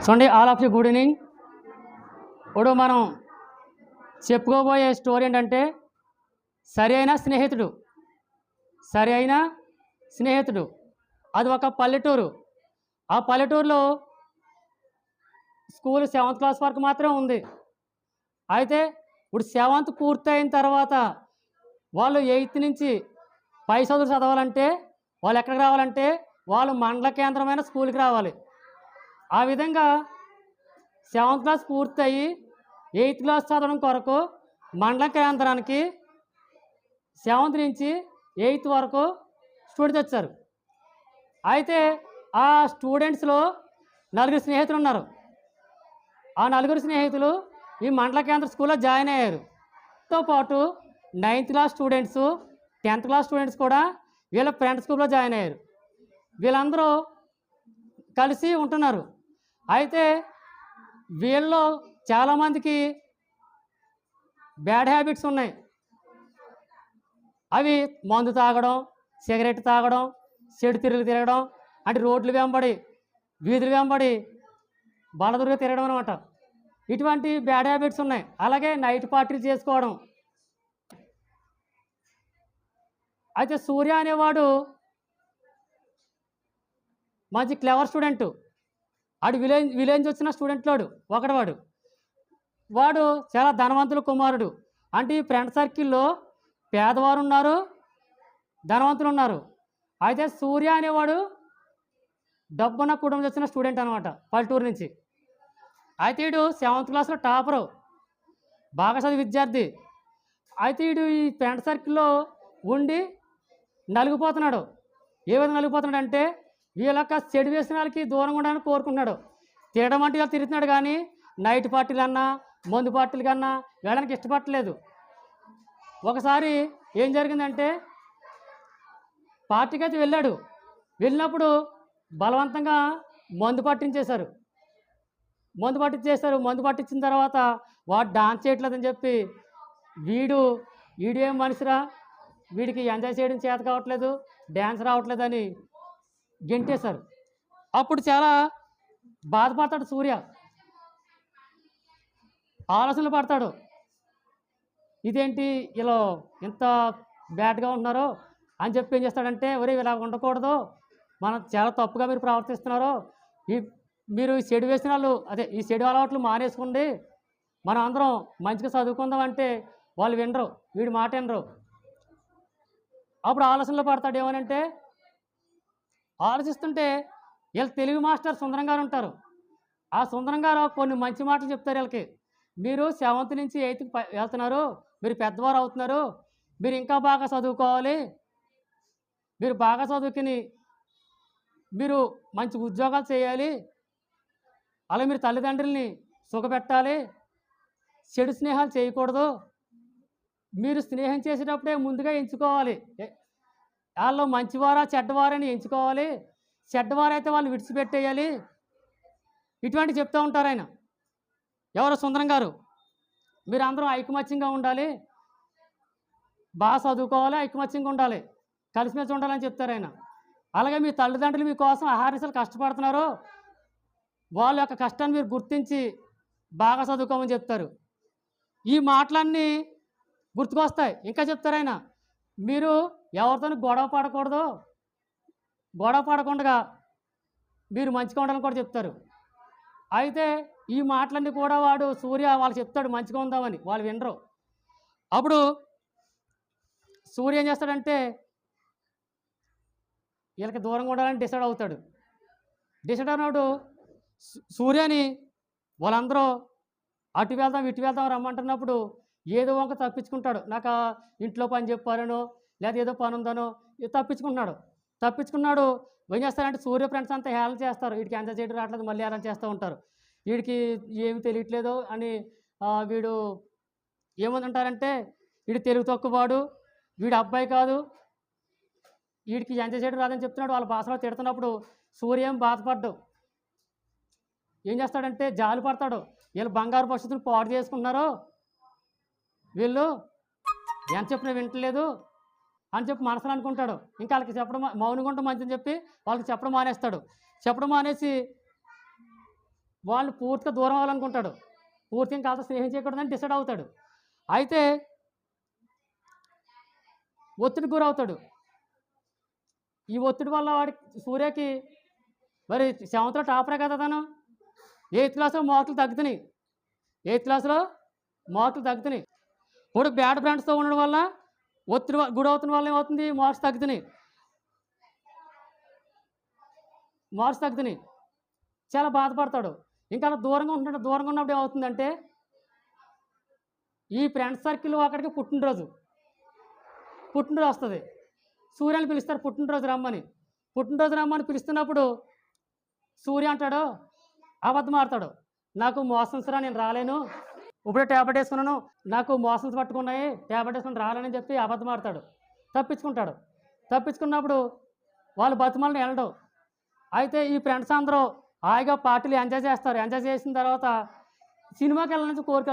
చూడండి, all of you good evening. ఇప్పుడు మనం చెప్పుకోబోయే స్టోరీ ఏంటంటే సరి అయిన స్నేహితుడు. అది ఒక పల్లెటూరు. ఆ పల్లెటూరులో స్కూల్ 7th క్లాస్ వరకు మాత్రమే ఉంది. అయితే ఇప్పుడు 7th పూర్తయిన తర్వాత వాళ్ళు 8th నుంచి పై చదువులు చదవాలంటే వాళ్ళు ఎక్కడికి రావాలంటే వాళ్ళు మండల కేంద్రమైన స్కూల్కి రావాలి. ఆ విధంగా 7th క్లాస్ పూర్తయి 8th క్లాస్ చదవడం కొరకు మండల కేంద్రానికి 7th నుంచి 8th వరకు స్టూడెంట్స్ వచ్చారు. అయితే ఆ స్టూడెంట్స్లో 4 స్నేహితులు ఉన్నారు. ఆ 4 స్నేహితులు ఈ మండల కేంద్ర స్కూల్లో జాయిన్ అయ్యారు. తో పాటు 9th class students, 10th class students కూడా వీళ్ళ ఫ్రెండ్స్ స్కూల్లో జాయిన్ అయ్యారు. వీళ్ళందరూ కలిసి ఉంటున్నారు. అయితే వీళ్ళలో చాలామందికి బ్యాడ్ హ్యాబిట్స్ ఉన్నాయి. అవి మందు తాగడం, సిగరెట్ తాగడం, చెడు తిరగడం, అంటే రోడ్లు వెంబడి వీధులు వెంబడి బలదురుగా తిరగడం అనమాట. ఇటువంటి బ్యాడ్ హ్యాబిట్స్ ఉన్నాయి. అలాగే నైట్ పార్టీలు చేసుకోవడం. అయితే సూర్య అనేవాడు మంచి క్లెవర్ స్టూడెంటు. ఆడు విలేజ్ వచ్చిన స్టూడెంట్ వాడు చాలా ధనవంతుల కుమారుడు. అంటే ఈ ఫ్రెండ్ సర్కిల్లో పేదవారు ఉన్నారు, ధనవంతులు ఉన్నారు. అయితే సూర్య అనేవాడు డబ్బున్న కుటుంబం వచ్చిన స్టూడెంట్ అనమాట, పల్లెటూరు నుంచి. అయితే వీడు 7th క్లాస్లో టాపరు, బాగా చదివి విద్యార్థి. అయితే వీడు ఈ ఫ్రెండ్ సర్కిల్లో ఉండి నలిగిపోతున్నాడు. ఏ విధంగా నలిగిపోతున్నాడు అంటే వీళ్ళక్క చెడు వ్యసనాలకి దూరంగా ఉండడానికి కోరుకుంటున్నాడు. తిరగడం అంటే ఇలా తిరుగుతున్నాడు, కానీ నైట్ పార్టీలు అన్నా మందు పార్టీలు కన్నా వెళ్ళడానికి ఇష్టపడలేదు. ఒకసారి ఏం జరిగిందంటే పార్టీకి అయితే వెళ్ళినప్పుడు బలవంతంగా మందు పట్టించేశారు. మందు పట్టించిన తర్వాత వాడు డాన్స్ చేయట్లేదని చెప్పి వీడు ఏం మనిషిరా, వీడికి ఎంజాయ్ చేయడం చేత కావట్లేదు, డ్యాన్స్ రావట్లేదని గెంటేశారు. అప్పుడు చాలా బాధపడతాడు సూర్య, ఆలోచనలు పడతాడు. ఇదేంటి ఇలా ఇంత బ్యాడ్గా ఉంటున్నారో అని చెప్పి ఏం చేస్తాడంటే, ఒరే ఇలా ఉండకూడదు, మనం చాలా తప్పుగా మీరు ప్రవర్తిస్తున్నారో, మీరు ఈ చెడు వ్యసనాలు ఈ చెడు అలవాట్లు మానేసుకోండి, మనం అందరం మంచిగా చదువుకుందాం అంటే వాళ్ళు వినరు, వీడి మాట వినరు. అప్పుడు ఆలోచనలో పడతాడు. ఏమనంటే ఆలోచిస్తుంటే వీళ్ళు తెలుగు మాస్టర్ సుందరం గారు ఉంటారు. ఆ సుందరం గారు కొన్ని మంచి మాటలు చెప్తారు వీళ్ళకి. మీరు 7th నుంచి 8th వెళ్తున్నారు, మీరు పెద్దవారు అవుతున్నారు, మీరు ఇంకా బాగా చదువుకోవాలి, మీరు బాగా చదువుకుని మీరు మంచి ఉద్యోగాలు చేయాలి, అలా మీరు తల్లిదండ్రుల్ని సుఖపెట్టాలి, చెడు స్నేహాలు చేయకూడదు, మీరు స్నేహం చేసేటప్పుడే ముందుగా ఎంచుకోవాలి, వాళ్ళు మంచివారా చెడ్డవారని ఎంచుకోవాలి, చెడ్డవారైతే వాళ్ళు విడిచిపెట్టేయాలి. ఇటువంటి చెప్తూ ఉంటారు ఆయన. ఎవరో సుందరం గారు, మీరు అందరూ ఐకమత్యంగా ఉండాలి, బాగా చదువుకోవాలి, ఐకమత్యంగా ఉండాలి, కలిసిమెలిసి ఉండాలని చెప్తారు ఆయన. అలాగే మీ తల్లిదండ్రులు మీకోసం ఆహార్నిశలు కష్టపడుతున్నారు, వాళ్ళ యొక్క కష్టాన్ని మీరు గుర్తించి బాగా చదువుకోమని చెప్తారు. ఈ మాటలన్నీ గుర్తుకొస్తాయి. ఇంకా చెప్తారు ఆయన, మీరు ఎవరితోనూ గొడవ పడకుండా మీరు మంచిగా ఉండాలని కూడా చెప్తారు. అయితే ఈ మాటలన్నీ కూడా సూర్య వాళ్ళు చెప్తాడు మంచిగా ఉందామని, వాళ్ళు వినరు. అప్పుడు సూర్య ఏం చేస్తాడంటే వీళ్ళకి దూరంగా ఉండాలని డిసైడ్ అయినాడు. సూర్యని వాళ్ళందరూ అటు వెళ్దాం ఇటు వెళ్దాం రమ్మంటున్నప్పుడు ఏదో ఒక తప్పించుకుంటాడు. నాకు ఇంట్లో పని చెప్పారనో లేదా ఏదో పని ఉందనో తప్పించుకున్నాడు. ఏం చేస్తారంటే సూర్య ఫ్రెండ్స్ అంతా హేళన చేస్తారు, వీడికి ఎంజాయ్ చేయడం రావట్లేదు, మళ్ళీ హేళన చేస్తూ ఉంటారు, వీడికి ఏమి తెలియట్లేదు అని. వీడు ఏమంటారంటే వీడు తెలుగు తక్కువవాడు, వీడు అబ్బాయి కాదు, వీడికి ఎంజాయ్ చేయడం రాదని చెప్తున్నాడు. వాళ్ళ భాషలో తిడుతున్నప్పుడు సూర్య ఏం బాధపడ్డాడు. ఏం చేస్తాడంటే జాలి పడతాడు, వీళ్ళు బంగారు పరిస్థితులు పాడు చేసుకుంటున్నారు, వీళ్ళు ఎంత చెప్పినా వింటలేదు అని చెప్పి మనసులో అనుకుంటాడు. ఇంకా వాళ్ళకి చెప్పడం మౌనంగా ఉంటే మంచిదని చెప్పి వాళ్ళకి చెప్పడం మానేస్తాడు. చెప్పడం మానేసి వాళ్ళు పూర్తిగా దూరం అవ్వాలనుకుంటాడు. పూర్తిగా ఇంకా వాళ్ళతో స్నేహం చేయకూడదని డిసైడ్ అవుతాడు. అయితే ఒత్తిడికి గురవుతాడు. ఈ ఒత్తిడి వల్ల సూర్యకి మరి సెవెంత్‌లో టాపరే కదా తను. ఎయిత్ క్లాస్‌లో మార్కులు తగ్గుతున్నాయి. ఎయిత్ క్లాస్‌లో మార్కులు తగ్గుతున్నాయి. ఇప్పుడు బ్యాడ్ ఫ్రెండ్స్‌తో ఉండడం వల్ల ఒత్తిడి గురవుతున్న వల్ల ఏమవుతుంది, మార్క్స్ తగ్గుతున్నాయి. చాలా బాధపడతాడు. ఇంకా అలా దూరంగా ఉంటున్నాడు. దూరంగా ఉన్నప్పుడు ఏమవుతుందంటే ఈ ఫ్రెండ్స్ సర్కిల్ అక్కడికి పుట్టినరోజు వస్తుంది. సూర్యని పిలుస్తారు పుట్టినరోజు రమ్మని పిలుస్తున్నప్పుడు సూర్య అంటాడు, అబద్ధం ఆడతాడు. నాకు మోషన్స్ రా, నేను రాలేను, ఇప్పుడే ట్యాబ్లెట్ వేసుకున్నాను, నాకు మోషన్స్ పట్టుకున్నాయి, ట్యాబ్లెట్ వేసుకుని రాలేనని చెప్పి అబద్ధం ఆడతాడు. తప్పించుకున్నప్పుడు వాళ్ళు బతిమాలని వెళ్ళడం. అయితే ఈ ఫ్రెండ్స్ అందరూ హాయిగా పార్టీలు ఎంజాయ్ చేస్తారు. ఎంజాయ్ చేసిన తర్వాత సినిమాకి వెళ్ళాలని కోరిక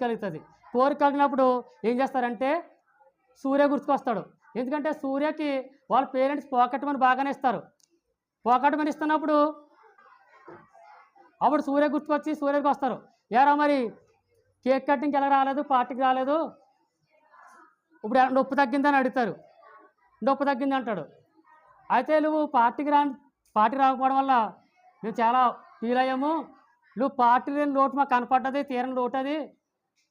కలుగుతుంది. కోరిక కలిగినప్పుడు ఏం చేస్తారంటే సూర్య గుర్తుకొస్తాడు. ఎందుకంటే సూర్యకి వాళ్ళ పేరెంట్స్ పాకెట్ మనీ బాగానే ఇస్తారు. పాకెట్ మనీ ఇస్తున్నప్పుడు అప్పుడు సూర్య గుర్తుకొచ్చి సూర్యకి వస్తారు. ఏరా మరి కేక్ కటింగ్కి ఎలా రాలేదు, పార్టీకి రాలేదు, ఇప్పుడు నొప్పి తగ్గిందని అడుగుతారు. నొప్పి తగ్గింది అంటాడు. అయితే నువ్వు పార్టీ రాకపోవడం వల్ల మేము చాలా ఫీల్ అయ్యాము, నువ్వు పార్టీ లేని లోటు మాకు కనపడ్డది, తీరని లోటు అది,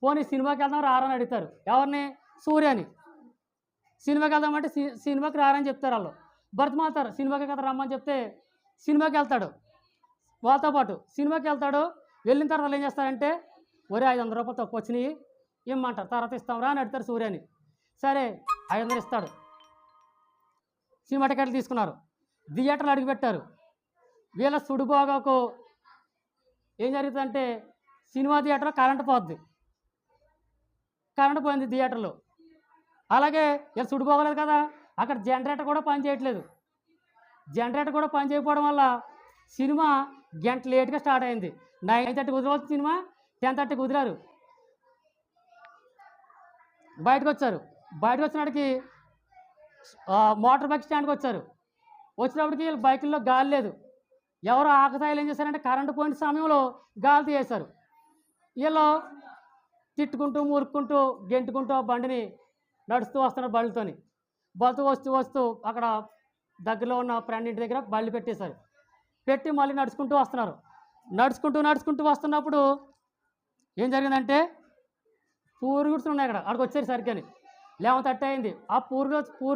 పోనీ సినిమాకి వెళ్దాం రారని అడుగుతారు. ఎవరిని? సూర్యని. సినిమాకి వెళ్దామంటే సినిమాకి రారని చెప్తారు. వాళ్ళు బతిమాలుతారు. సినిమాకి కదా రమ్మని చెప్తే సినిమాకి వెళ్తాడు. వాళ్ళతో పాటు సినిమాకి వెళ్తాడు. వెళ్ళిన తర్వాత వాళ్ళు ఏం చేస్తారంటే, ఒరే 500 రూపాయలు తక్కువ వచ్చినాయి ఇమ్మంటారు, తర్వాత ఇస్తాంరా అని అడుగుతారు సూర్యని. సరే 500 ఇస్తాడు. సినిమా టికెట్లు తీసుకున్నారు. థియేటర్లు అడుగుపెట్టారు. వీళ్ళ సుడిపోగకు ఏం జరుగుతుందంటే సినిమా థియేటర్లో కరెంటు పోయింది థియేటర్లో. అలాగే వీళ్ళు సుడిపోగలేదు కదా, అక్కడ జనరేటర్ కూడా పని చేయకపోవడం వల్ల సినిమా గంట లేట్గా స్టార్ట్ అయింది. 9:30 కుదరవచ్చు సినిమా, 10:30 కుదిరారు. బయటకు వచ్చినప్పటికి మోటార్ బైక్ స్టాండ్కి వచ్చినప్పటికి వీళ్ళ బైకుల్లో గాలి లేదు. ఎవరో ఆకతాయిలు ఏం చేశారంటే కరెంటు పోయిన సమయంలో గాలి తీసేశారు. వీళ్ళు తిట్టుకుంటూ మురుక్కుంటూ గెంటుకుంటూ ఆ బండిని నడుస్తూ వస్తున్నారు. బళ్ళతో వస్తూ అక్కడ దగ్గరలో ఉన్న ఫ్రెండ్ ఇంటి దగ్గర బళ్ళు పెట్టి మళ్ళీ నడుచుకుంటూ వస్తున్నారు. నడుచుకుంటూ వస్తున్నప్పుడు ఏం జరిగిందంటే పూరు గుడిసెలు ఉన్నాయి అక్కడికి వచ్చారు సరిగ్గాని 11:30 అయింది. ఆ పూరు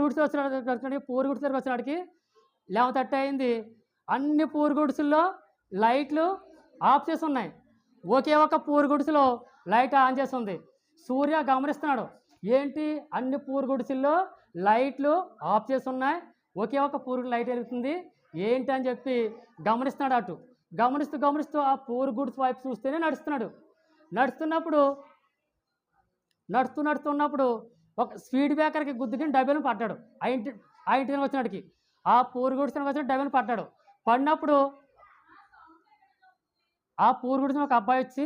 గుడిసె వచ్చినాడికి 11:30 అయింది. అన్ని పూరు గుడిసెల్లో లైట్లు ఆఫ్ చేసి ఉన్నాయి. ఒకే ఒక పూరు గుడిసెలో లైట్ ఆన్ చేసి ఉంది. సూర్య గమనిస్తున్నాడు, ఏంటి అన్ని పూరు గుడిసెల్లో లైట్లు ఆఫ్ చేసి ఉన్నాయి, ఒకే ఒక పూరు లైట్ వెలుగుతుంది ఏంటి అని చెప్పి గమనిస్తున్నాడు. గమనిస్తూ ఆ పూరు గుడిసె వైపు చూస్తేనే నడుస్తున్నప్పుడు ఒక స్పీడ్ బ్రేకర్కి గుద్దుకుని డబ్బులను పడ్డాడు. ఆ ఇంటికి వచ్చినాడికి ఆ పూరు గుడిసెనికి వచ్చిన డబ్బులను పడినప్పుడు ఆ పూరు గుడిసిన ఒక అబ్బాయి వచ్చి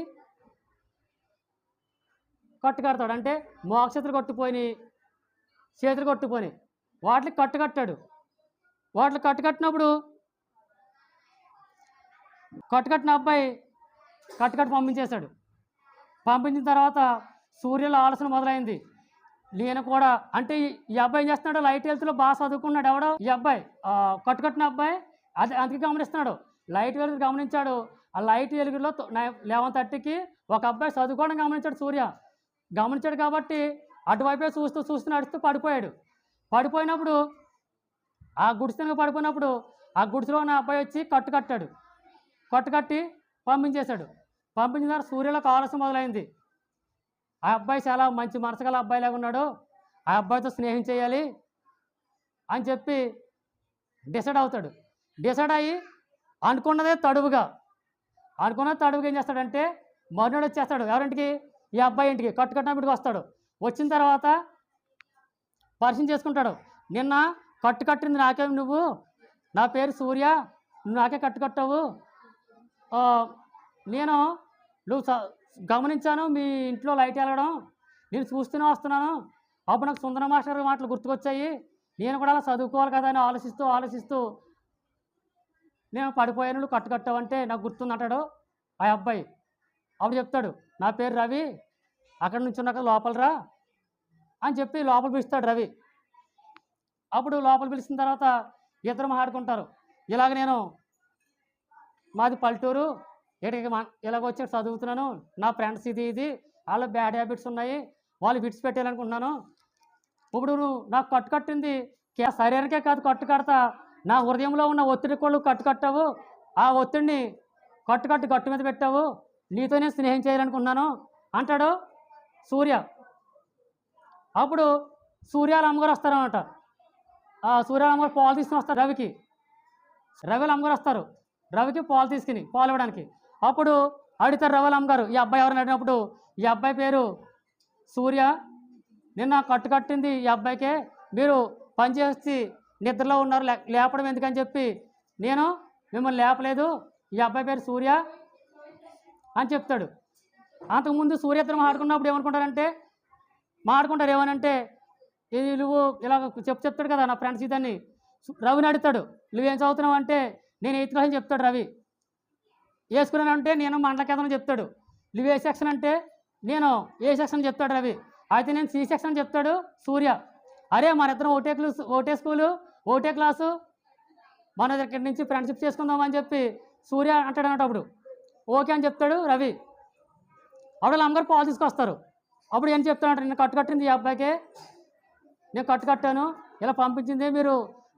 కట్టుకడతాడు. అంటే మోక్షేతులు చేతులు కొట్టుపోయి వాటికి కట్టుకట్టాడు. కట్టుకట్టినప్పుడు కట్టుకట్టిన అబ్బాయి పంపించేశాడు. పంపించిన తర్వాత సూర్యుల ఆలోచన మొదలైంది. నేను కూడా అంటే ఈ అబ్బాయి ఏం చేస్తున్నాడు, లైట్ వెళ్తులో బాగా చదువుకున్నాడు. ఎవడో ఈ అబ్బాయి కట్టుకట్టిన అబ్బాయి అందుకే గమనిస్తున్నాడు. లైట్ వెలుగు గమనించాడు. ఆ లైట్ వెలుగులో 11:30కి ఒక అబ్బాయి చదువుకోవడం గమనించాడు. సూర్య గమనించాడు కాబట్టి అటువైపే చూస్తూ నడుస్తూ పడిపోయినప్పుడు ఆ గుడిసెలో ఉన్న అబ్బాయి వచ్చి కట్టుకట్టి పంపించేశాడు. పంపించిన తర్వాత సూర్యులకు ఆలోచన మొదలైంది. ఆ అబ్బాయి చాలా మంచి మనసు గల అబ్బాయిలాగా ఉన్నాడు, ఆ అబ్బాయితో స్నేహం చేయాలి అని చెప్పి డిసైడ్ అయ్యి అనుకున్నదే తడువుగా ఏం చేస్తాడంటే మరునాడు వచ్చేస్తాడు. ఎవరింటికి? ఈ అబ్బాయి ఇంటికి. కట్టుకట్టినప్పటికి వస్తాడు. వచ్చిన తర్వాత పరిచయం చేసుకుంటాడు. నిన్న కట్టింది నాకే, నువ్వు, నా పేరు సూర్య, నువ్వు నాకే కట్టుకట్టావు, నువ్వు గమనించాను మీ ఇంట్లో లైట్ వెలగడం, నేను చూస్తూనే వస్తున్నాను, అప్పుడు నాకు సుందర మాస్టర్ మాటలు గుర్తుకొచ్చాయి, నేను కూడా అలా చదువుకోవాలి కదా అని ఆలోచిస్తూ నేను పడిపోయాను, నువ్వు కట్టుకట్టావంటే నాకు గుర్తుంది అంటాడు ఆ అబ్బాయి. అప్పుడు చెప్తాడు, నా పేరు రవి, అక్కడి నుంచి ఉన్నాక లోపల రా అని చెప్పి లోపల పిలుస్తాడు రవి. అప్పుడు లోపల పిలిచిన తర్వాత ఇద్దరు మాట్లాడుకుంటారు. ఇలాగ నేను మాది పల్లెటూరు, ఇక్కడికి ఇలాగ చదువుతున్నాను, నా ఫ్రెండ్స్ ఇది వాళ్ళ బ్యాడ్ హ్యాబిట్స్ ఉన్నాయి, వాళ్ళు విడిచి పెట్టాలనుకుంటున్నాను. ఇప్పుడు నువ్వు నాకు కట్టింది శరీరానికే కాదు, కడతా నా హృదయంలో ఉన్న ఒత్తిడి కూడా కట్టావు. ఆ ఒత్తిడిని గట్టు మీద పెట్టావు, నీతోనే స్నేహం చేయాలనుకున్నాను అంటాడు సూర్య. అప్పుడు సూర్యాల అమ్మగారు వస్తారన్నమాట. ఆ సూర్యాల అమ్మగారు పాలు తీసుకుని వస్తారు రవికి. రవిల అమ్మగారు వస్తారు రవికి పాలు తీసుకుని, పాలు ఇవ్వడానికి. అప్పుడు అడుగుతారు రవిల అమ్మగారు, ఈ అబ్బాయి ఎవరిని అడిగినప్పుడు, ఈ అబ్బాయి పేరు సూర్య, నిన్న కట్టింది ఈ అబ్బాయికే, మీరు పనిచేసి నిద్రలో ఉన్నారు, లేపడం ఎందుకని చెప్పి నేను మిమ్మల్ని లేపలేదు, ఈ అబ్బాయి పేరు సూర్య అని చెప్తాడు. అంతకుముందు సూర్య ఇద్దరు మాట్లాడుకున్నప్పుడు ఏమనంటే ఇది నువ్వు ఇలా చెప్తాడు కదా నా ఫ్రెండ్స్ ఇదని. రవిని అడుగుతాడు, నువ్వేం చదువుతున్నావు అంటే నేను 8th క్లాస్ అని చెప్తాడు రవి. వేసుకున్నానంటే నేను మండల కేంద్రం చెప్తాడు. నువ్వు ఏ సెక్షన్ అంటే నేను ఏ సెక్షన్ చెప్తాడు రవి. అయితే నేను సి సెక్షన్ చెప్తాడు సూర్య. అరే మన ఇద్దరం ఒకటే స్కూలు ఒకటే క్లాసు, మన ఇక్కడి నుంచి ఫ్రెండ్షిప్ చేసుకుందాం అని చెప్పి సూర్య అంటాడు అన్నట్టు. అప్పుడు ఓకే అని చెప్తాడు రవి. అప్పుడు అమ్మగారు పాలు తీసుకొస్తారు. అప్పుడు ఏం చెప్తానంటే, నేను కట్టింది ఈ అబ్బాయికే, నేను కట్టాను, ఇలా పంపించింది, మీరు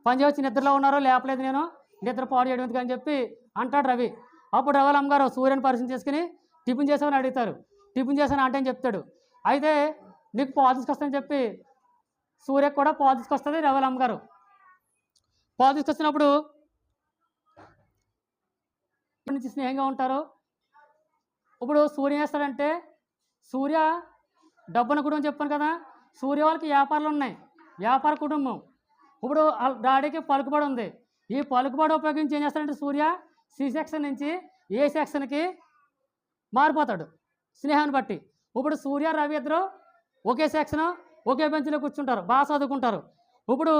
పని చేయవచ్చు నిద్రలో ఉన్నారో లేపలేదు, నేను నిద్ర పాడు చేయడం ఎందుకు అని చెప్పి అంటాడు రవి. అప్పుడు రవి అమ్మగారు సూర్యని పరిచయం చేసుకుని టిఫిన్ చేసామని అడుగుతారు. టిఫిన్ చేశాను అంటే అని చెప్తాడు. అయితే నీకు పాలు తీసుకొస్తానని చెప్పి సూర్యకు కూడా పాలు తీసుకొస్తుంది రవి అమ్మగారు. పాలు తీసుకొచ్చినప్పుడు నుంచి స్నేహంగా ఉంటారు. ఇప్పుడు సూర్య చేస్తాడంటే, సూర్య డబ్బున కుటుంబం చెప్పాను కదా, సూర్య వాళ్ళకి వ్యాపారాలు ఉన్నాయి, వ్యాపార కుటుంబం. ఇప్పుడు డాడీకి పలుకుబడి ఉంది. ఈ పలుకుబడి ఉపయోగించి ఏం చేస్తాడంటే సూర్య సి సెక్షన్ నుంచి ఏ సెక్షన్కి మారిపోతాడు స్నేహాన్ని బట్టి. ఇప్పుడు సూర్య రవి ఇద్దరు ఒకే సెక్షన్ ఒకే బెంచ్లో కూర్చుంటారు, బాగా చదువుకుంటారు. ఇప్పుడు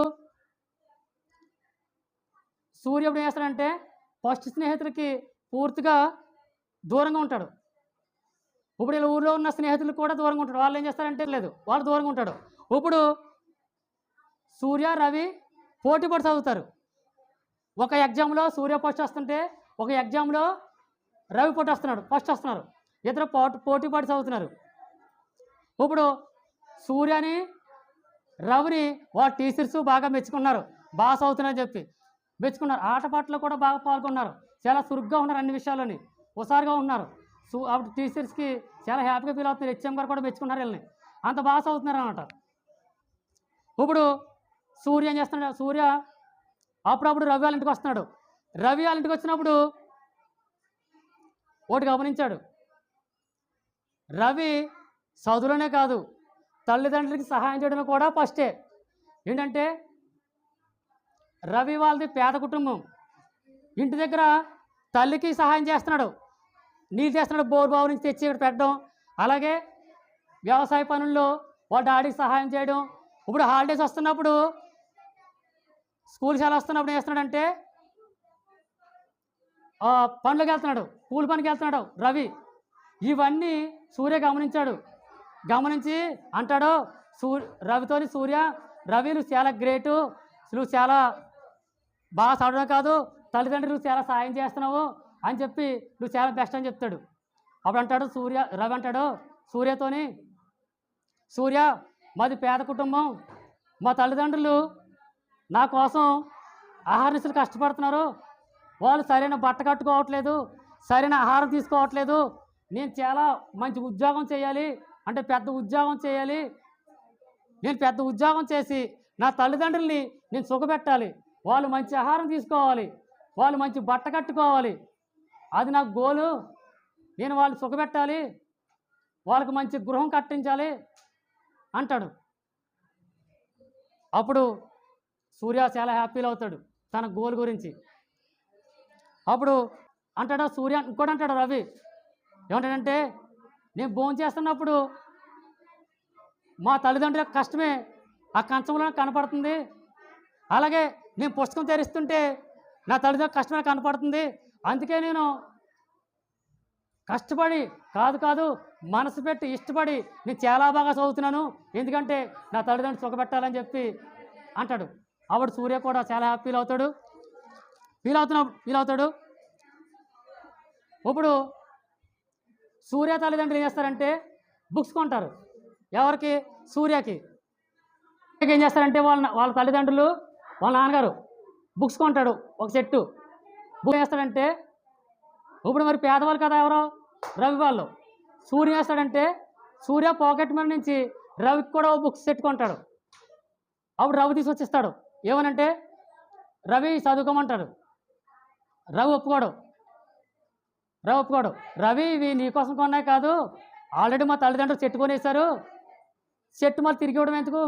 సూర్య ఎప్పుడు ఏం చేస్తాడంటే ఫస్ట్ స్నేహితులకి పూర్తిగా దూరంగా ఉంటాడు. ఇప్పుడు ఇలా ఊళ్ళో ఉన్న స్నేహితులు కూడా దూరంగా ఉంటాడు. వాళ్ళు ఏం చేస్తారంటే లేదు, వాళ్ళు దూరంగా ఉంటాడు. ఇప్పుడు సూర్య రవి పోటీ పడి చదువుతారు. ఒక ఎగ్జామ్లో సూర్య ఫస్ట్ వస్తుంటే ఒక ఎగ్జామ్లో రవి ఫస్ట్ వస్తున్నారు. ఇద్దరు పోటీ పడి చదువుతున్నారు. ఇప్పుడు సూర్యని రవిని వాళ్ళ టీచర్స్ బాగా మెచ్చుకున్నారు, బాగా చదువుతున్నారని చెప్పి మెచ్చుకున్నారు. ఆటపాటలో కూడా బాగా పాల్గొన్నారు, చాలా చురుగ్గా ఉన్నారు, అన్ని విషయాల్లోని హుషారుగా ఉన్నారు. అప్పుడు టీచర్స్కి చాలా హ్యాపీగా ఫీల్ అవుతున్నారు. హెచ్ఎం గారు కూడా మెచ్చుకున్నారు వీళ్ళని, అంత బాగా చదువుతున్నారు అన్నమాట. ఇప్పుడు సూర్య ఏం చేస్తున్నాడు, సూర్య అప్పుడప్పుడు రవి వాళ్ళ ఇంటికి వస్తున్నాడు. రవి వాళ్ళ ఇంటికి వచ్చినప్పుడు ఒకటి గమనించాడు, రవి చదువులోనే కాదు తల్లిదండ్రులకి సహాయం చేయడం కూడా ఫస్టే. ఏంటంటే రవి వాళ్ళది పేద కుటుంబం, ఇంటి దగ్గర తల్లికి సహాయం చేస్తున్నాడు, నీళ్ళు చేస్తున్నాడు, బోర్ బావు నుంచి తెచ్చి ఇక్కడ పెట్టడం, అలాగే వ్యవసాయ పనుల్లో వాళ్ళ డాడీకి సహాయం చేయడం. ఇప్పుడు హాలిడేస్ వస్తున్నప్పుడు స్కూల్ సెలవు వస్తున్నప్పుడు ఏం చేస్తున్నాడంటే పనులకు వెళ్తున్నాడు, కూలి పనికి వెళ్తున్నాడు రవి. ఇవన్నీ సూర్య గమనించాడు. గమనించి అంటాడు రవితోని, సూర్య రవి నువ్వు చాలా గ్రేటు, నువ్వు చాలా బాగా చదవడం కాదు తల్లిదండ్రులు చాలా సాయం చేస్తున్నావు అని చెప్పి నువ్వు చాలా బెస్ట్ అని చెప్తాడు. అప్పుడు అంటాడు రవి అంటాడు సూర్యతోని, సూర్య మాది పేద కుటుంబం, మా తల్లిదండ్రులు నా కోసం ఆహారనిశలు కష్టపడుతున్నారు, వాళ్ళు సరైన బట్ట కట్టుకోవట్లేదు, సరైన ఆహారం తీసుకోవట్లేదు, నేను చాలా మంచి ఉద్యోగం చేయాలి అంటే పెద్ద ఉద్యోగం చేయాలి, నేను పెద్ద ఉద్యోగం చేసి నా తల్లిదండ్రుల్ని నేను సుఖపెట్టాలి, వాళ్ళు మంచి ఆహారం తీసుకోవాలి, వాళ్ళు మంచి బట్ట కట్టుకోవాలి, అది నాకు గోలు, నేను వాళ్ళు సుఖపెట్టాలి, వాళ్ళకి మంచి గృహం కట్టించాలి అంటాడు. అప్పుడు సూర్య చాలా హ్యాపీలు అవుతాడు తన గోల్ గురించి. అప్పుడు అంటాడు సూర్య, ఇంకోటి అంటాడు రవి ఏమంటాడంటే, నేను భోజనం చేస్తున్నప్పుడు మా తల్లిదండ్రుల కష్టమే ఆ కంచంలో కనపడుతుంది, అలాగే నేను పుస్తకం తెరుస్తుంటే నా తల్లిదండ్రులు కష్టమే కనపడుతుంది. అందుకే నేను కష్టపడి కాదు మనసు పెట్టి ఇష్టపడి నేను చాలా బాగా చదువుతున్నాను. ఎందుకంటే నా తల్లిదండ్రులు సుఖపెట్టాలని చెప్పి అంటాడు. అప్పుడు సూర్య కూడా చాలా ఫీల్ అవుతాడు. ఇప్పుడు సూర్య తల్లిదండ్రులు ఏం చేస్తారంటే బుక్స్ కొంటారు. ఎవరికి? సూర్యకి. ఏం చేస్తారంటే వాళ్ళ తల్లిదండ్రులు వాళ్ళ నాన్నగారు బుక్స్ కొంటాడు ఒక సెట్టు. బుక్ చేస్తాడంటే ఇప్పుడు మరి పేదవాళ్ళు కదా ఎవరో రవి వాళ్ళు. సూర్య చేస్తాడంటే సూర్య పాకెట్ మనీ నుంచి రవికి కూడా బుక్స్ సెట్ కొంటాడు. అప్పుడు రవి తీసుకొచ్చిస్తాడు. ఏమనంటే రవి చదువుకోమంటాడు. రవి ఒప్పుకోడు. రవి ఇవి నీకోసం కొన్నాయి కాదు, ఆల్రెడీ మా తల్లిదండ్రులు చెట్టు కొనేసారు. చెట్టు మళ్ళీ తిరిగి ఇవ్వడం ఎందుకు,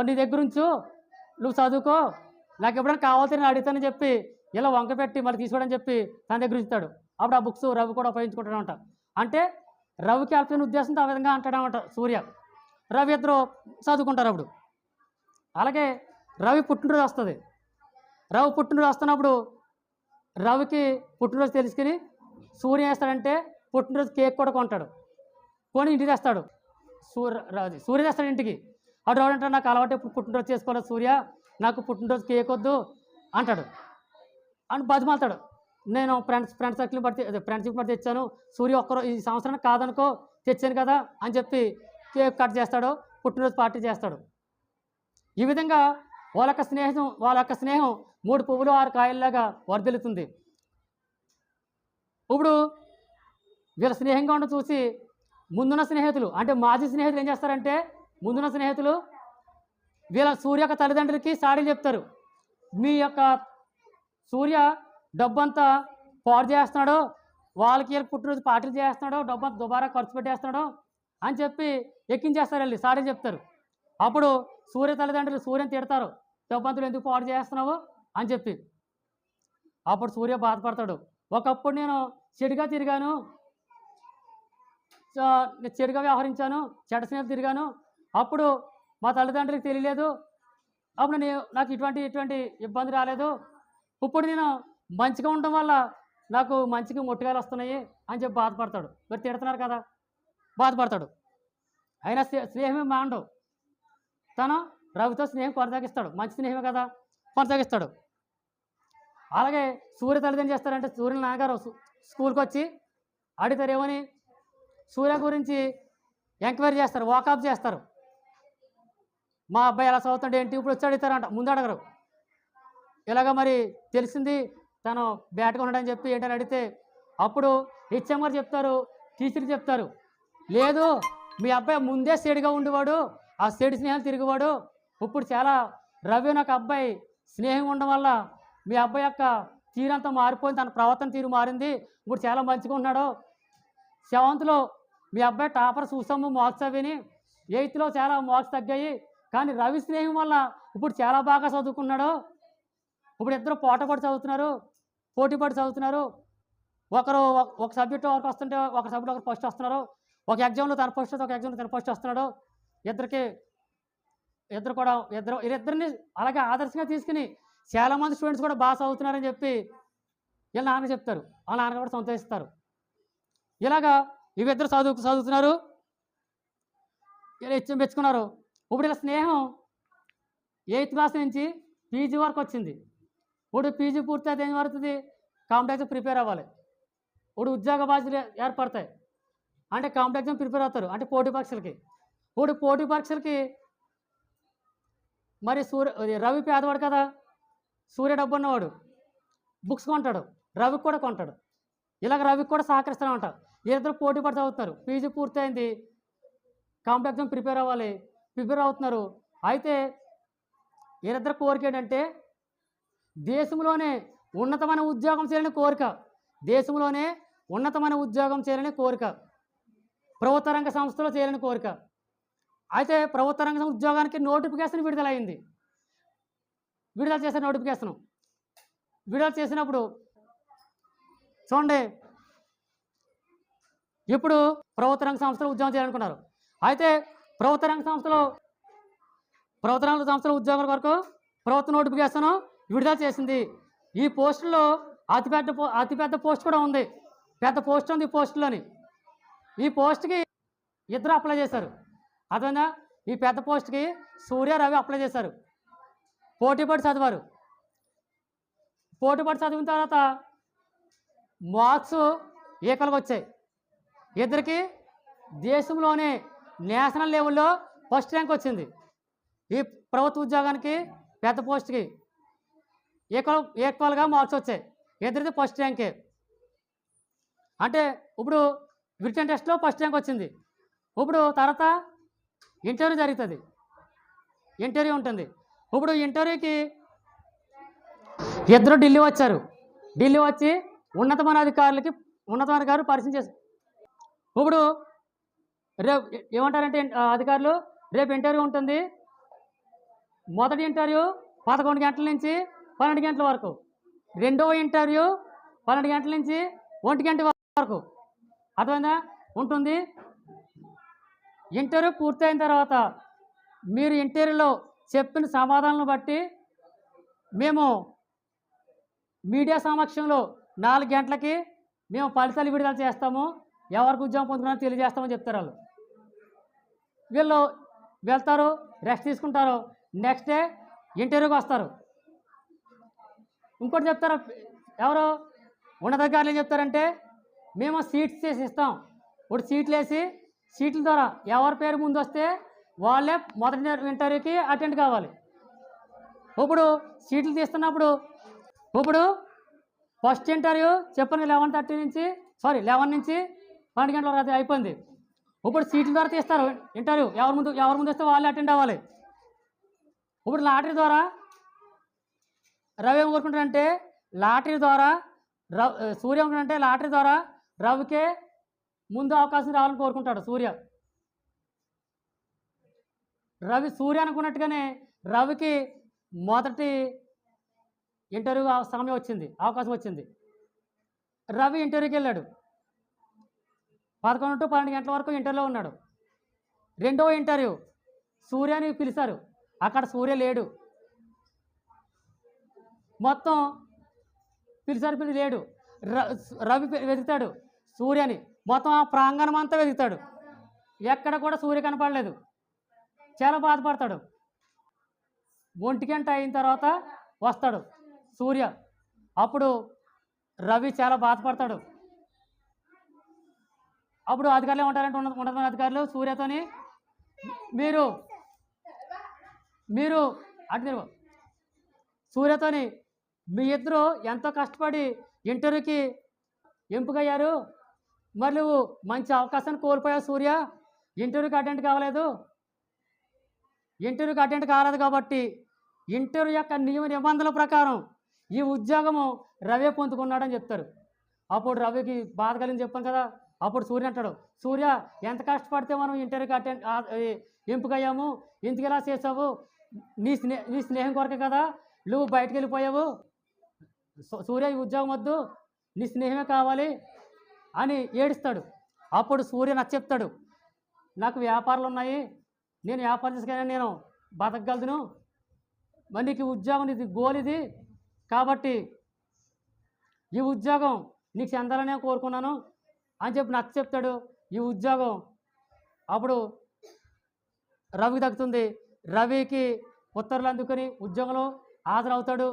నీ దగ్గర ఉంచు, నువ్వు చదువుకో, నాకు ఎప్పుడైనా కావాల్సి నేను అడుగుతానని చెప్పి ఇలా వంక పెట్టి మళ్ళీ తీసుకోవడం చెప్పి తన దగ్గర ఉంచుతాడు. అప్పుడు ఆ బుక్స్ రవి కూడా ఉపయోగించుకుంటాడంట. అంటే రవికి అల్పిన ఉద్దేశంతో ఆ విధంగా అంటాడనమాట సూర్య. రవి ఇద్దరు చదువుకుంటారు. అప్పుడు అలాగే రవి పుట్టినరోజు వస్తుంది. రవి పుట్టినరోజు వస్తున్నప్పుడు రవికి పుట్టినరోజు తెలుసుకుని సూర్య వేస్తాడంటే పుట్టినరోజు కేక్ కూడా కొంటాడు. కొని ఇంటికి తెస్తాడు. సూర్య తెస్తాడు ఇంటికి. అటు ఎవడంటాడు నాకు అలవాటు ఎప్పుడు పుట్టినరోజు చేసుకోలేదు సూర్య, నాకు పుట్టినరోజు కేక్ వద్దు అంటాడు. అని బతిమాలుతాడు. నేను ఫ్రెండ్స్ సర్కిల్ ఫ్రెండ్షిప్ బట్టి తెచ్చాను, సూర్య ఒక్కరో ఈ సంవత్సరానికి కాదనుకో తెచ్చాను కదా అని చెప్పి కేక్ కట్ చేస్తాడు, పుట్టినరోజు పార్టీ చేస్తాడు. ఈ విధంగా వాళ్ళ యొక్క స్నేహం 3 పువ్వులు 6 కాయల్లాగా వర్ధిల్లుతుంది. ఇప్పుడు వీళ్ళ స్నేహంగా ఉండి చూసి ముందున్న స్నేహితులు అంటే మాజీ స్నేహితులు ఏం చేస్తారంటే ముందున్న స్నేహితులు వీళ్ళ సూర్య యొక్క తల్లిదండ్రులకి సాడీలు చెప్తారు. మీ యొక్క సూర్య డబ్బంతా పాడు చేస్తున్నాడు, వాళ్ళకి పుట్టినరోజు పార్టీలు చేస్తున్నాడు, డబ్బంతా దుబారా ఖర్చు పెట్టేస్తున్నాడు అని చెప్పి ఎక్కించేస్తారు. వెళ్ళి సాడీలు చెప్తారు. అప్పుడు సూర్య తల్లిదండ్రులు సూర్యని తిడతారు, డబ్బంతులు ఎందుకు పాడు చేస్తున్నావు అని చెప్పి. అప్పుడు సూర్య బాధపడతాడు. ఒకప్పుడు నేను చెడుగా తిరిగాను, చెడుగా వ్యవహరించాను, చెడ్డ స్నేహితులు తిరిగాను, అప్పుడు మా తల్లిదండ్రులకు తెలియలేదు, అప్పుడు నాకు ఇటువంటి ఇబ్బంది రాలేదు. ఇప్పుడు నేను మంచిగా ఉండడం వల్ల నాకు మంచిగా మొట్టుకాయలు వస్తున్నాయి అని చెప్పి బాధపడతాడు. మరి తిడుతున్నారు కదా, బాధపడతాడు. అయినా స్నేహమే మాండవు. తను రవితో స్నేహం కొనసాగిస్తాడు. మంచి స్నేహమే కదా, కొనసాగిస్తాడు. అలాగే సూర్య తల్లిదండ్రులు చేస్తారంటే సూర్యుల నాన్నగారు స్కూల్కి వచ్చి అడుగుతారు. ఏమని? సూర్య గురించి ఎంక్వైరీ చేస్తారు, వాకప్ చేస్తారు. మా అబ్బాయి ఎలా చదువుతాడు ఏంటి, ఇప్పుడు వచ్చి అడుగుతారంట. ముందు అడగరు. ఇలాగ మరి తెలిసింది తను బ్యాట్గా ఉన్నాడని చెప్పి ఏంటని అడిగితే అప్పుడు హెచ్ఎం గారు చెప్తారు, టీచర్లు చెప్తారు, లేదు మీ అబ్బాయి ముందే సెడిగా ఉండేవాడు, ఆ సెడి స్నేహాలు తిరిగేవాడు, ఇప్పుడు చాలా రవి నాకు అబ్బాయి స్నేహం ఉండడం వల్ల మీ అబ్బాయి యొక్క తీరంతా మారిపోయింది, తన ప్రవర్తన తీరు మారింది, ఇప్పుడు చాలా మంచిగా ఉన్నాడు. 7th మీ అబ్బాయి టాపర్ చూసాము మార్క్స్ అవిని, 8th చాలా మార్క్స్ తగ్గాయి, కానీ రవి స్నేహం వల్ల ఇప్పుడు చాలా బాగా చదువుకున్నాడు. ఇప్పుడు ఇద్దరు పోటీ పడి చదువుతున్నారు. ఒకరు ఒక సబ్జెక్టు వరకు వస్తుంటే ఒక సబ్జెక్ట్ ఒకరు ఫస్ట్ వస్తున్నారు. ఒక ఎగ్జామ్లో తన ఫస్ట్, ఒక ఎగ్జామ్లో తన ఫస్ట్ వస్తున్నాడు. వీరిద్దరిని అలాగే ఆదర్శంగా తీసుకుని చాలామంది స్టూడెంట్స్ కూడా బాగా చదువుతున్నారని చెప్పి వీళ్ళ నాన్న చెప్తారు. వాళ్ళ నాన్న కూడా సంతోషిస్తారు. ఇలాగా ఇవిద్దరు చదువుతున్నారు, ఇలా మెచ్చుకున్నారు. ఇప్పుడు ఇలా స్నేహం 8th క్లాస్ నుంచి పీజీ వరకు వచ్చింది. ఇప్పుడు పీజీ పూర్తి అయితే ఏం పడుతుంది, కాంపిటేటివ్ ప్రిపేర్ అవ్వాలి. ఇప్పుడు ఉద్యోగ బాధ్యతలు ఏర్పడతాయి అంటే కాంపిటేటివ్ ప్రిపేర్ అవుతారు అంటే పోటీ పరీక్షలకి. ఇప్పుడు పోటీ పరీక్షలకి మరి రవి పేదవాడు కదా, సూర్య డబ్బు ఉన్నవాడు, బుక్స్ కొంటాడు, రవికి కూడా కొంటాడు. ఇలాగ రవికి కూడా సహకరిస్తానంట. ఇద్దరు పోటీ పడి చదువుతున్నారు. పీజీ పూర్తయింది, కాంపిటేటివ్ ప్రిపేర్ అవుతున్నారు. అయితే వీరిద్దరు కోరిక ఏంటంటే దేశంలోనే ఉన్నతమైన ఉద్యోగం చేయాలని కోరిక, ప్రభుత్వ రంగ సంస్థలో చేయాలని కోరిక. అయితే ప్రభుత్వ రంగ ఉద్యోగానికి నోటిఫికేషన్ విడుదల చేసినప్పుడు చూడండి, ఇప్పుడు ప్రభుత్వ రంగ సంస్థలో ఉద్యోగం చేయాలనుకున్నారు. అయితే ప్రభుత్వ రంగ సంస్థలో ఉద్యోగాల వరకు ప్రభుత్వ నోటిఫికేషన్ విడుదల చేసింది. ఈ పోస్టులో అతిపెద్ద పోస్ట్ కూడా ఉంది. పెద్ద పోస్ట్ ఉంది ఈ పోస్టులోని. ఈ పోస్ట్కి ఇద్దరు అప్లై చేశారు. అదేనా ఈ పెద్ద పోస్ట్కి సూర్య, రవి అప్లై చేశారు. పోటీపడి చదివారు. పోటీపడి చదివిన తర్వాత మార్క్స్ ఈక్వల్గా వచ్చాయి. ఇద్దరికి దేశంలోనే నేషనల్ లెవెల్లో ఫస్ట్ ర్యాంక్ వచ్చింది. ఈ ప్రభుత్వ ఉద్యోగానికి పెద్ద పోస్ట్కి ఈక్వల్గా మార్క్స్ వచ్చాయి. ఇద్దరిది ఫస్ట్ ర్యాంకే. అంటే ఇప్పుడు రిటన్ టెస్ట్లో ఫస్ట్ ర్యాంక్ వచ్చింది. ఇప్పుడు తర్వాత ఇంటర్వ్యూ జరుగుతుంది. ఇంటర్వ్యూ ఉంటుంది. ఇప్పుడు ఇంటర్వ్యూకి ఇద్దరు ఢిల్లీ వచ్చారు. ఢిల్లీ వచ్చి ఉన్నతమాధికారులు పరిచయం చేశారు. ఇప్పుడు రేపు ఏమంటారంటే అధికారులు రేపు ఇంటర్వ్యూ ఉంటుంది. మొదటి ఇంటర్వ్యూ 11 గంటల నుంచి 12 గంటల వరకు. రెండవ ఇంటర్వ్యూ 12 గంటల నుంచి 1 గంట వరకు అర్థమైందా ఉంటుంది. ఇంటర్వ్యూ పూర్తయిన తర్వాత మీరు ఇంటర్వ్యూలో చెప్పిన సమాధానాలను బట్టి మేము మీడియా సమక్షంలో 4 గంటలకి మేము ఫలితాలు విడుదల చేస్తాము. ఎవరికి ఉద్యోగం పొందుకున్నారో తెలియజేస్తామని చెప్తారు వాళ్ళు. వీళ్ళు వెళ్తారు, రెస్ట్ తీసుకుంటారు. నెక్స్ట్ డే ఇంటర్వ్యూకి వస్తారు. ఇంకోటి చెప్తారు, ఎవరు ఉన్నతాధికారులు ఏం చెప్తారంటే మేము సీట్స్ చేసి ఇస్తాం. ఇప్పుడు సీట్లు వేసి సీట్ల ద్వారా ఎవరి పేరు ముందు వస్తే వాళ్ళే మొదటి ఇంటర్వ్యూకి అటెండ్ కావాలి. ఇప్పుడు సీట్లు తీస్తున్నప్పుడు ఇప్పుడు ఫస్ట్ ఇంటర్వ్యూ చెప్పండి 11 నుంచి 12 గంటల వరకు అయిపోయింది. ఇప్పుడు సీట్ల ద్వారా తీస్తారు ఇంటర్వ్యూ. ఎవరి ముందు వస్తే వాళ్ళే అటెండ్ అవ్వాలి. ఇప్పుడు లాటరీ ద్వారా రవి ఏం కోరుకుంటాడంటే సూర్య ఏమంటాడంటే లాటరీ ద్వారా రవికే ముందు అవకాశం రావాలని కోరుకుంటాడు. సూర్య అనుకున్నట్టుగానే రవికి మొదటి ఇంటర్వ్యూ సమయం వచ్చింది, అవకాశం వచ్చింది. రవి ఇంటర్వ్యూకి వెళ్ళాడు. 11 to 12 గంటల వరకు ఇంటర్వ్యూలో ఉన్నాడు. రెండవ ఇంటర్వ్యూ సూర్యని పిలిచారు. అక్కడ సూర్య లేడు. మొత్తం పిలిచారు లేడు. రవి వెతుకుతాడు సూర్యని. మొత్తం ఆ ప్రాంగణం అంతా వెతుకుతాడు. ఎక్కడ కూడా సూర్య కనపడలేదు. చాలా బాధపడతాడు. 1 గంట అయిన తర్వాత వస్తాడు సూర్య. అప్పుడు రవి చాలా బాధపడతాడు. అప్పుడు అధికారులు ఏమంటారంటే ఉన్నతమైన అధికారులు సూర్యతోని మీరు సూర్యతోని మీ ఇద్దరు ఎంతో కష్టపడి ఇంటర్వ్యూకి ఎంపికయ్యారు. మరి నువ్వు మంచి అవకాశాన్ని కోల్పోయావు సూర్య. ఇంటర్వ్యూకి అటెండ్ కాలేదు కాబట్టి ఇంటర్వ్యూ యొక్క నియమ నిబంధనల ప్రకారం ఈ ఉద్యోగము రవి పొందుకున్నాడని చెప్తారు. అప్పుడు రవికి బాధ కలిగింది చెప్పాను కదా. అప్పుడు సూర్య అంటాడు, సూర్య ఎంత కష్టపడితే మనం ఇంటర్వ్యూకి ఎంపికయ్యాము, ఎందుకు ఇలా చేసావు? నీ స్నేహం కొరకే కదా నువ్వు బయటకు వెళ్ళిపోయావు. సూర్య ఈ ఉద్యోగం వద్దు, నీ స్నేహమే కావాలి అని ఏడుస్తాడు. అప్పుడు సూర్య చెప్తాడు, నాకు వ్యాపారాలు ఉన్నాయి, నేను వ్యాపారం చేసుకుని నేను బతకగలను. మరి నీకు ఉద్యోగం ఇది గోల్ ఇది కాబట్టి ఈ ఉద్యోగం నీకు చెందాలనే కోరుకున్నాను అని చెప్పి చెప్తాడు. ఈ ఉద్యోగం అప్పుడు రవికి దక్కుతుంది. రవికి ఉత్తర్వులు అందుకొని ఉద్యోగంలో హాజరవుతాడు.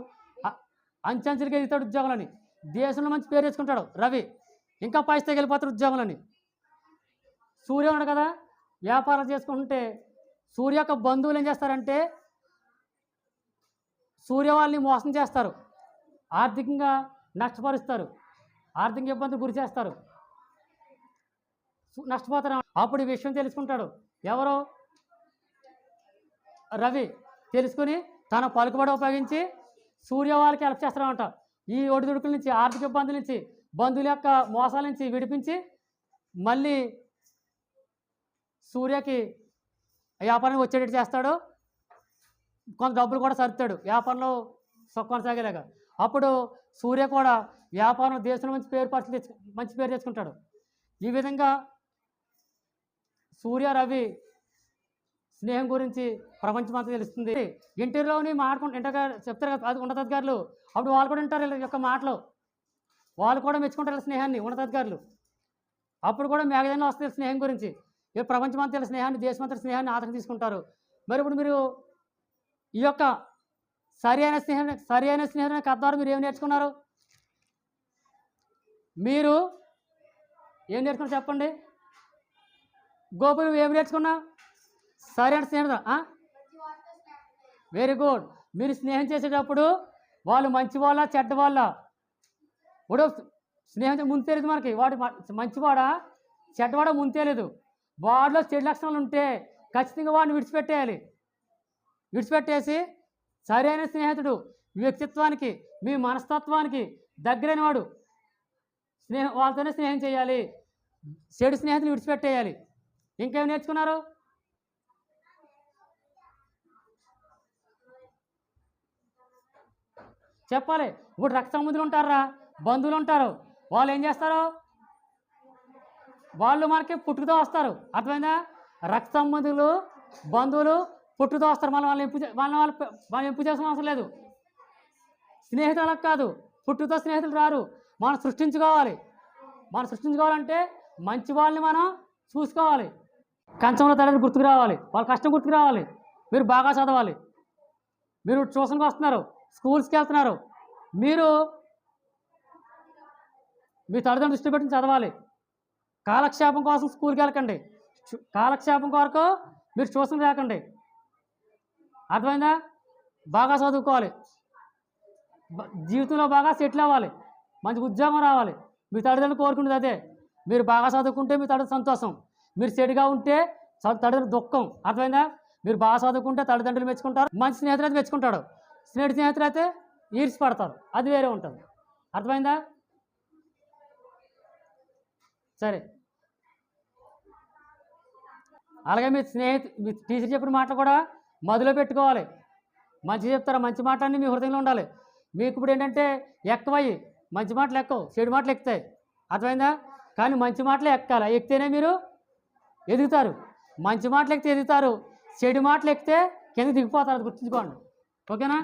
అంచెంచెలుగా ఎదుగుతాడు ఉద్యోగాలని. దేశంలో మంచి పేరు తెచ్చుకుంటాడు రవి. ఇంకా పైస్తే వెళ్ళిపోతాడు ఉద్యోగాలని. సూర్య ఉన్నాడు కదా, వ్యాపారం చేసుకుంటే సూర్య యొక్క బంధువులు ఏం చేస్తారంటే సూర్య వాళ్ళని మోసం చేస్తారు, ఆర్థికంగా నష్టపరుస్తారు, ఆర్థిక ఇబ్బందులు గురి చేస్తారు, నష్టపోతారు. అప్పుడు ఈ విషయం తెలుసుకుంటాడు ఎవరో రవి. తెలుసుకుని తన పలుకుబడి ఉపయోగించి సూర్య వాళ్ళకి హెల్ప్ చేస్తారంట. ఈ ఒడిదుడుకుల నుంచి, ఆర్థిక ఇబ్బందుల నుంచి, బంధువుల యొక్క మోసాల నుంచి విడిపించి మళ్ళీ సూర్యకి వ్యాపారం వచ్చేటట్టు చేస్తాడు. కొంత డబ్బులు కూడా సర్దుతాడు వ్యాపారంలో కొనసాగేలాగా. అప్పుడు సూర్య కూడా వ్యాపారం దేశంలో మంచి పేరు తెచ్చుకుంటాడు. ఈ విధంగా సూర్య రవి స్నేహం గురించి ప్రపంచమంతా తెలుస్తుంది. ఇంటర్వ్యూలోని చెప్తారు కదా అది ఉన్నతాధికారులు, అప్పుడు వాళ్ళు కూడా వింటారు వీళ్ళ యొక్క మాటలు, వాళ్ళు కూడా మెచ్చుకుంటారు స్నేహాన్ని ఉన్నతాధికారులు. అప్పుడు కూడా మ్యాగజైన్లో వస్తుంది స్నేహం గురించి. ప్రపంచమంతా స్నేహాన్ని, దేశమంతా స్నేహాన్ని ఆదరణ తీసుకుంటారు. మరి ఇప్పుడు మీరు ఈ యొక్క సరి అయిన స్నేహం కథ ద్వారా మీరు ఏం నేర్చుకున్నారు? మీరు ఏం నేర్చుకున్నారు చెప్పండి? గోపి నువ్వు ఏం నేర్చుకున్నావు? సరైన స్నేహం. Very good. మీరు స్నేహం చేసేటప్పుడు వాళ్ళు మంచి వాళ్ళ చెడ్డ వాళ్ళ? ఇప్పుడు స్నేహం ముందు తెలియదు మనకి, వాడు మంచివాడా చెడ్డవాడా ముందు తెలియదు. వాడిలో చెడు లక్షణాలు ఉంటే ఖచ్చితంగా వాడిని విడిచిపెట్టేసి సరైన స్నేహితుడు, మీ వ్యక్తిత్వానికి మీ మనస్తత్వానికి దగ్గరైన వాడు వాళ్ళతోనే స్నేహం చేయాలి. చెడు స్నేహితులు విడిచిపెట్టేయాలి. ఇంకేం నేర్చుకున్నారు? చెప్పాలి. ఇప్పుడు రక్త సంబంధులు ఉంటారా, బంధువులు ఉంటారు, వాళ్ళు ఏం చేస్తారు? వాళ్ళు మనకి పుట్టుకతో వస్తారు. అర్థమైందా? రక్త సంబంధులు బంధువులు పుట్టుకతో వస్తారు. వాళ్ళు ఎంపు చేసిన అవసరం లేదు. స్నేహితులకు కాదు, పుట్టుకతో స్నేహితులు రారు. మనం సృష్టించుకోవాలంటే మంచి వాళ్ళని మనం చూసుకోవాలి. కంచంలో తల్లి గుర్తుకు రావాలి, వాళ్ళ కష్టం గుర్తుకు రావాలి. మీరు బాగా చదవాలి. మీరు ట్యూషన్కి వస్తున్నారు, స్కూల్స్కి వెళ్తున్నారు, మీరు మీ తల్లిదండ్రులు దృష్టి పెట్టి చదవాలి. కాలక్షేపం కోసం స్కూల్కి వెళ్ళకండి, కాలక్షేపం కొరకు మీరు ట్యూషన్ రాకండి. అర్థమైందా? బాగా చదువుకోవాలి, జీవితంలో బాగా సెటిల్ అవ్వాలి, మంచి ఉద్యోగం రావాలి. మీ తల్లిదండ్రులు కోరుకునేది అదే. మీరు బాగా చదువుకుంటే మీ తల్లిదండ్రులు సంతోషం, మీరు చెడుగా ఉంటే తల్లిదండ్రులు దుఃఖం. అర్థమైందా? మీరు బాగా చదువుకుంటే తల్లిదండ్రులు మెచ్చుకుంటారు, మంచి స్నేహితులు అయితే మెచ్చుకుంటాడు, స్నేహితులు అయితే ఈర్చిపడతారు. అది వేరే ఉంటుంది. అర్థమైందా? సరే. అలాగే మీ టీచర్ చెప్పిన మాటలు కూడా మదిలో పెట్టుకోవాలి. మంచి చెప్తారా, మంచి మాటలన్నీ మీ హృదయంలో ఉండాలి. మీకు ఇప్పుడు ఏంటంటే ఎక్కువయ్యి మంచి మాటలు ఎక్కవు, చెడు మాటలు ఎక్కుతాయి. అర్థమైందా? కానీ మంచి మాటలే ఎక్కాలి, ఎక్కితేనే మీరు ఎదుగుతారు. మంచి మాటలు ఎక్కితే ఎదుగుతారు, చెడు మాటలు ఎక్కితే కింద దిగిపోతారు. అది గుర్తుంచుకోండి. ఓకేనా?